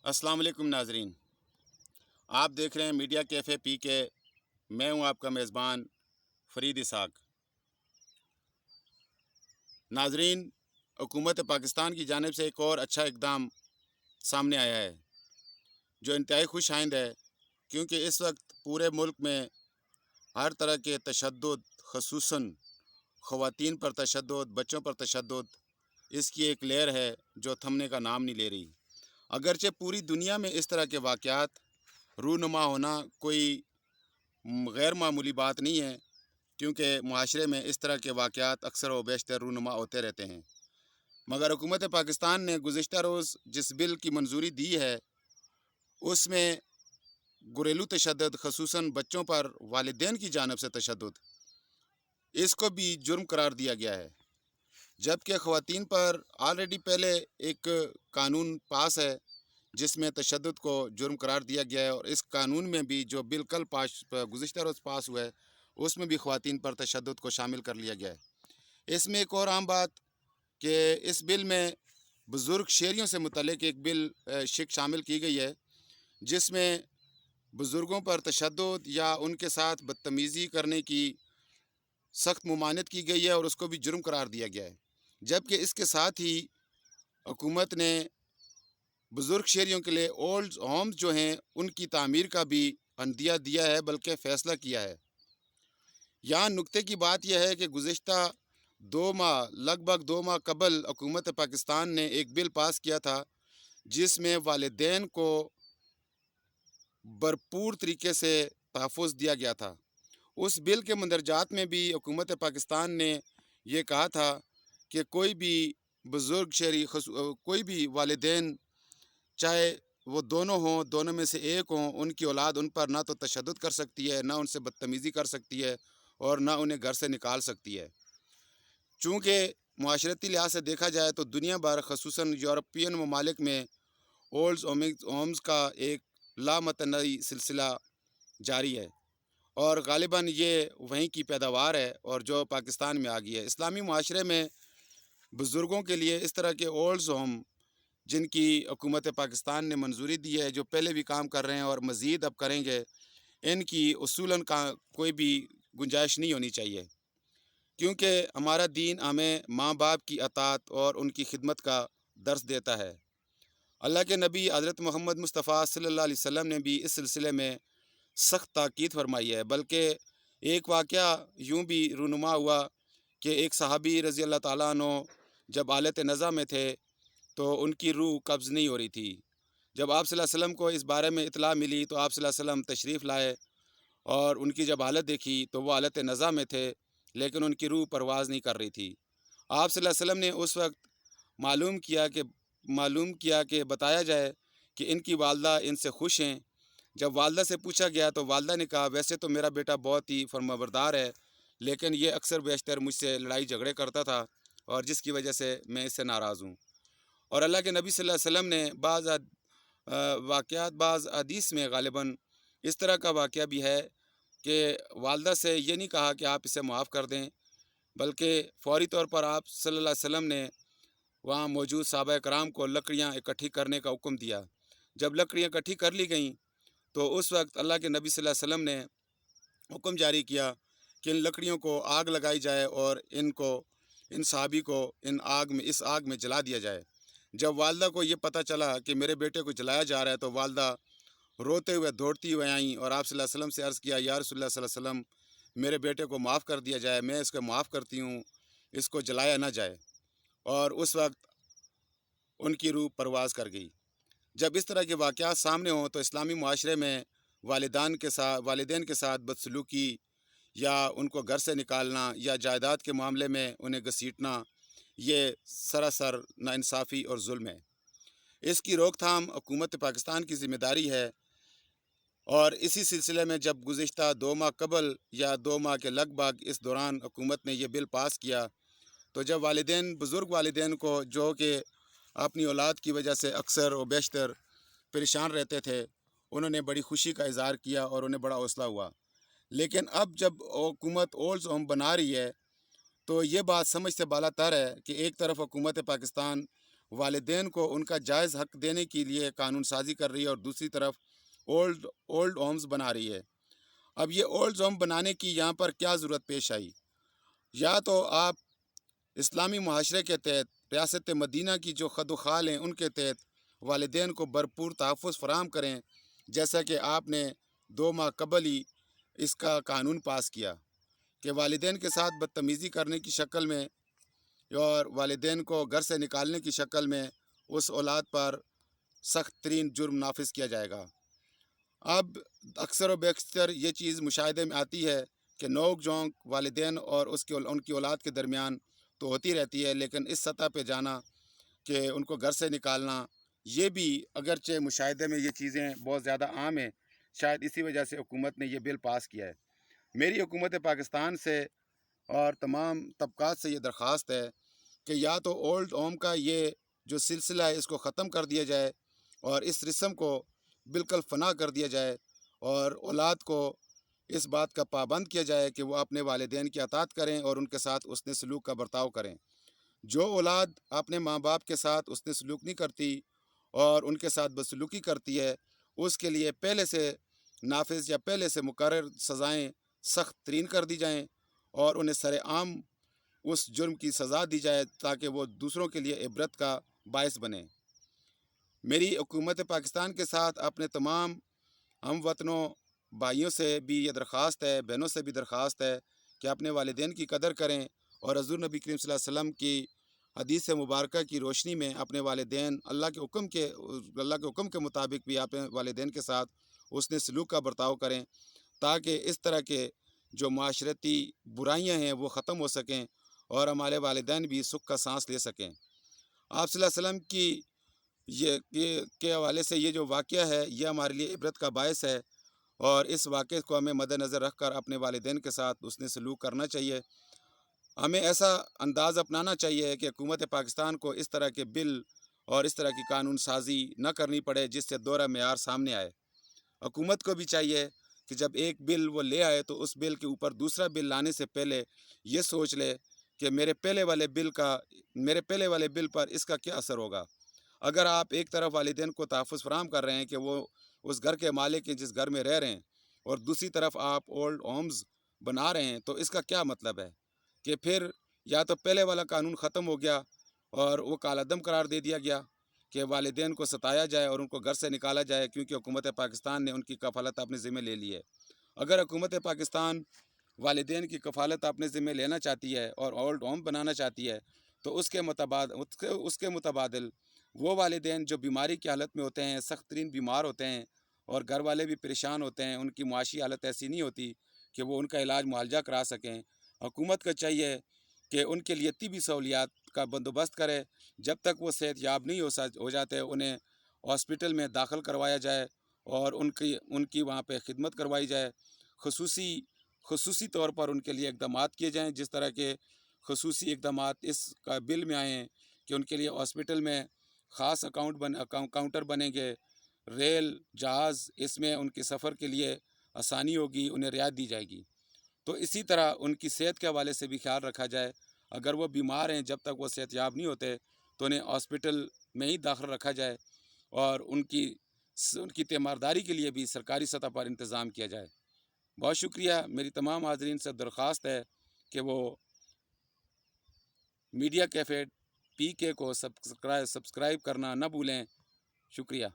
अस्सलाम वालेकुम नाजरीन। आप देख रहे हैं मीडिया कैफ़े पी के। मैं हूं आपका मेज़बान फ़रीद इसाक। नाजरीन, हुकूमत पाकिस्तान की जानिब से एक और अच्छा इक़दाम सामने आया है जो इंतहाई खुश आइंद है, क्योंकि इस वक्त पूरे मुल्क में हर तरह के तशद्दुद, ख़ुसूसन ख़वातीन पर तशद्दुद, बच्चों पर तशद्दुद, इसकी एक लहर है जो थमने का नाम नहीं ले रही। अगरचे पूरी दुनिया में इस तरह के वाक़यात रूनुमा होना कोई गैर मामूली बात नहीं है, क्योंकि मुआशरे में इस तरह के वाक़यात अक्सर व बेशतर रूनुमा होते रहते हैं। मगर हुकूमत पाकिस्तान ने गुज़िश्ता रोज़ जिस बिल की मंजूरी दी है, उसमें घरेलू तशद्दुद, ख़ुसूसन बच्चों पर वालिदैन की जानिब से तशद्दुद, इसको भी जुर्म करार दिया गया है। जबकि ख़वातीन पर ऑलरेडी पहले एक कानून पास है जिसमें तशद्दुद को जुर्म करार दिया गया है, और इस कानून में भी जो बिल कल गुज़िश्ता रोज़ पास हुआ है, उसमें भी ख़वातीन पर तशद्दुद को शामिल कर लिया गया है। इसमें एक और आम बात कि इस बिल में बुज़ुर्ग शहरियों से मुतल्लिक़ एक बिल शिक शामिल की गई है, जिसमें बुज़ुर्गों पर तशद्दुद या उनके साथ बदतमीज़ी करने की सख्त ममानियत की गई है और उसको भी जुर्म करार दिया गया है। जबकि इसके साथ ही हुकूमत ने बुज़ुर्ग शहरियों के लिए ओल्ड होम्स जो हैं, उनकी तामीर का भी अंदिया दिया है, बल्कि फ़ैसला किया है। यहाँ नुक्ते की बात यह है कि गुज़िश्ता 2 माह, लगभग 2 माह कबल हुकूमत पाकिस्तान ने एक बिल पास किया था, जिसमें वालिदैन को भरपूर तरीके से तहफ़्फ़ुज़ दिया गया था। उस बिल के मंदरजात में भी हुकूमत पाकिस्तान ने ये कहा था कि कोई भी बुज़ुर्ग शहरी, कोई भी वालिदैन, चाहे वो दोनों हों, दोनों में से एक हों, उनकी औलाद उन पर ना तो तशद्दुद कर सकती है, ना उनसे बदतमीज़ी कर सकती है, और ना उन्हें घर से निकाल सकती है। चूँकि मुआशरती लिहाज से देखा जाए तो दुनिया भर, ख़ुसूसन यूरोपियन ममालिक में ओल्ड होम्स का एक लामतनाही सिलसिला जारी है, और ग़ालिबन ये वहीं की पैदावार है और जो पाकिस्तान में आ गई है। इस्लामी मुआशरे में बुज़ुर्गों के लिए इस तरह के ओल्ड होम, जिनकी हुकूमत पाकिस्तान ने मंजूरी दी है, जो पहले भी काम कर रहे हैं और मज़ीद अब करेंगे, इनकी उसूलन का कोई भी गुंजाइश नहीं होनी चाहिए, क्योंकि हमारा दीन हमें माँ बाप की अतात और उनकी खिदमत का दर्स देता है। अल्लाह के नबी हज़रत मोहम्मद मुस्तफ़ा सल्लल्लाहु अलैहि वसल्लम ने भी इस सिलसिले में सख्त ताकीद फरमाई है। बल्कि एक वाक़या यूँ भी रूनुमा हुआ कि एक सहाबी रज़ी अल्लाह ताला अन्हो जब हालत नज़ा में थे, तो उनकी रूह कब्ज़ नहीं हो रही थी। जब आप सल्लल्लाहु अलैहि वसल्लम को इस बारे में इत्तला मिली, तो आप सल्लल्लाहु अलैहि वसल्लम तशरीफ़ लाए, और उनकी जब हालत देखी तो वो हालत नज़ा में थे, लेकिन उनकी रूह परवाज़ नहीं कर रही थी। आप सल्लल्लाहु अलैहि वसल्लम ने उस वक्त मालूम किया कि बताया जाए कि इनकी वालदा इनसे खुश हैं। जब वालदा से पूछा गया तो वालदा ने कहा, वैसे तो मेरा बेटा बहुत ही फर्माबरदार है, लेकिन ये अक्सर बेशतर मुझसे लड़ाई झगड़े करता था, और जिसकी वजह से मैं इससे नाराज़ हूँ। और अल्लाह के नबी सल्लल्लाहु अलैहि वसल्लम ने बाज़ हदीस में ग़ालिबन इस तरह का वाक़या भी है कि वालदा से ये नहीं कहा कि आप इसे माफ़ कर दें, बल्कि फ़ौरी तौर पर आप सल्लल्लाहु अलैहि वसल्लम ने वहाँ मौजूद सहाबा कराम को लकड़ियाँ इकट्ठी करने का हुक्म दिया। जब लकड़ियाँ इकट्ठी कर ली गईं, तो उस वक्त अल्लाह के नबी सल्लल्लाहु अलैहि वसल्लम ने हुक्म जारी किया कि इन लकड़ियों को आग लगाई जाए और इन सहाबी को इस आग में जला दिया जाए। जब वालदा को ये पता चला कि मेरे बेटे को जलाया जा रहा है, तो वालदा रोते हुए, दौड़ती हुए आईं और आप सल्लल्लाहु अलैहि वसल्लम से अर्ज़ किया, या रसूलल्लाह सल्लल्लाहु अलैहि वसल्लम, मेरे बेटे को माफ़ कर दिया जाए, मैं इसको माफ़ करती हूँ, इसको जलाया ना जाए। और उस वक्त उनकी रूह परवाज़ कर गई। जब इस तरह के वाक़यात सामने हों, तो इस्लामी मुआशरे में वालिदैन के साथ बदसलूकी, या उनको घर से निकालना, या जायदाद के मामले में उन्हें घसीटना, ये सरासर नाइंसाफ़ी और ज़ुल्म है। इसकी रोकथाम हुकूमत पाकिस्तान की ज़िम्मेदारी है। और इसी सिलसिले में जब गुज़िश्ता 2 माह कबल, या 2 माह के लगभग इस दौरान हुकूमत ने यह बिल पास किया, तो जब बुज़ुर्ग वालिदैन को, जो कि अपनी औलाद की वजह से अक्सर व बेशतर परेशान रहते थे, उन्होंने बड़ी खुशी का इज़हार किया और उन्हें बड़ा हौसला हुआ। लेकिन अब जब हुकूमत ओल्ड होम बना रही है, तो ये बात समझ से बालातर है कि एक तरफ हुकूमत पाकिस्तान والدین کو ان کا جائز حق دینے کے لیے قانون سازی کر رہی ہے، اور دوسری طرف اولڈ ہومز بنا رہی ہے۔ اب یہ اولڈ ہوم بنانے کی یہاں پر کیا ضرورت پیش آئی؟ یا تو آپ اسلامی معاشرے کے تحت ریاست مدینہ کی جو خد و خال ہیں ان کے تحت والدین کو بھرپور تحفظ فراہم کریں، جیسا کہ آپ نے 2 ماہ قبل ہی اس کا قانون پاس کیا کہ والدین کے ساتھ بدتمیزی کرنے کی شکل میں اور والدین کو گھر سے نکالنے کی شکل میں اس اولاد پر سخت ترین جرم نافذ کیا جائے گا۔ اب اکثر و بیشتر یہ چیز مشاہدے میں آتی ہے کہ نوک جھونک والدین اور ان کی اولاد کے درمیان تو ہوتی رہتی ہے، لیکن اس سطح پہ جانا کہ ان کو گھر سے نکالنا، یہ بھی اگرچہ مشاہدے میں یہ چیزیں بہت زیادہ عام ہیں، شاید اسی وجہ سے حکومت نے یہ بل پاس کیا ہے۔ میری حکومت پاکستان سے اور تمام طبقات سے یہ درخواست ہے کہ یا تو اولڈ ہوم کا یہ جو سلسلہ ہے اس کو ختم کر دیا جائے اور اس رسم کو بالکل فنا کر دیا جائے، اور اولاد کو اس بات کا پابند کیا جائے کہ وہ اپنے والدین کی اطاعت کریں اور ان کے ساتھ حسن سلوک کا برتاؤ کریں۔ جو اولاد اپنے ماں باپ کے ساتھ حسن سلوک نہیں کرتی اور ان کے ساتھ بدسلوکی کرتی ہے، اس کے لیے پہلے سے نافذ یا پہلے سے مقرر سزائیں سخت ترین کر دی جائیں اور انہیں سر عام اس جرم کی سزا دی جائے تاکہ وہ دوسروں کے لیے عبرت کا باعث بنے۔ میری حکومت پاکستان کے ساتھ اپنے تمام ہم وطنوں بھائیوں سے بھی یہ درخواست ہے، بہنوں سے بھی درخواست ہے کہ اپنے والدین کی قدر کریں اور حضور نبی کریم صلی اللہ علیہ وسلم کی حدیث مبارکہ کی روشنی میں اپنے والدین اللہ کے حکم کے مطابق بھی اپنے والدین کے ساتھ حسن سلوک کا برتاؤ کریں، تاکہ اس طرح کے جو معاشرتی برائیاں ہیں وہ ختم ہو سکیں اور ہمارے والدین بھی سکھ کا سانس لے سکیں۔ آپ صلی اللہ علیہ وسلم کی کے حوالے سے یہ جو واقعہ ہے یہ ہمارے لیے عبرت کا باعث ہے، اور اس واقعے کو ہمیں مد نظر رکھ کر اپنے والدین کے ساتھ حسن سلوک کرنا چاہیے۔ ہمیں ایسا انداز اپنانا چاہیے کہ حکومت پاکستان کو اس طرح کے بل اور اس طرح کی قانون سازی نہ کرنی پڑے جس سے دورہ معیار سامنے آئے۔ حکومت کو بھی چاہیے کہ جب ایک بل وہ لے آئے تو اس بل کے اوپر دوسرا بل لانے سے پہلے یہ سوچ لے کہ میرے پہلے والے بل پر اس کا کیا اثر ہوگا۔ اگر آپ ایک طرف والدین کو تحفظ فراہم کر رہے ہیں کہ وہ اس گھر کے مالک ہیں جس گھر میں رہ رہے ہیں، اور دوسری طرف آپ اولڈ ہومز بنا رہے ہیں، تو اس کا کیا مطلب ہے کہ پھر یا تو پہلے والا قانون ختم ہو گیا اور وہ کالعدم قرار دے دیا گیا کہ والدین کو ستایا جائے اور ان کو گھر سے نکالا جائے کیونکہ حکومت پاکستان نے ان کی کفالت اپنے ذمہ لے لی ہے۔ اگر حکومت پاکستان والدین کی کفالت اپنے ذمہ لینا چاہتی ہے اور اولڈ ہوم بنانا چاہتی ہے تو اس کے متبادل وہ والدین جو بیماری کی حالت میں ہوتے ہیں، سخت ترین بیمار ہوتے ہیں اور گھر والے بھی پریشان ہوتے ہیں، ان کی معاشی حالت ایسی نہیں ہوتی کہ وہ ان کا علاج معالجہ کرا سکیں، حکومت کو چاہیے کہ ان کے لیے طبی سہولیات کا بندوبست کرے۔ جب تک وہ صحت یاب نہیں ہو جاتے انہیں ہاسپٹل میں داخل کروایا جائے اور ان کی وہاں پہ خدمت کروائی جائے۔ خصوصی طور پر ان کے لیے اقدامات کیے جائیں، جس طرح کے خصوصی اقدامات اس کا بل میں آئے ہیں کہ ان کے لیے ہاسپٹل میں خاص کاؤنٹر بنیں گے، ریل جہاز اس میں ان کے سفر کے لیے آسانی ہوگی، انہیں رعایت دی جائے گی۔ تو اسی طرح ان کی صحت کے حوالے سے بھی خیال رکھا جائے۔ اگر وہ بیمار ہیں جب تک وہ صحت یاب نہیں ہوتے تو انہیں ہاسپٹل میں ہی داخل رکھا جائے اور ان کی تیمارداری کے لیے بھی سرکاری سطح پر انتظام کیا جائے۔ بہت شکریہ۔ میری تمام حاضرین سے درخواست ہے کہ وہ میڈیا کیفے PK کو سبسکرائب کرنا نہ بھولیں۔ شکریہ۔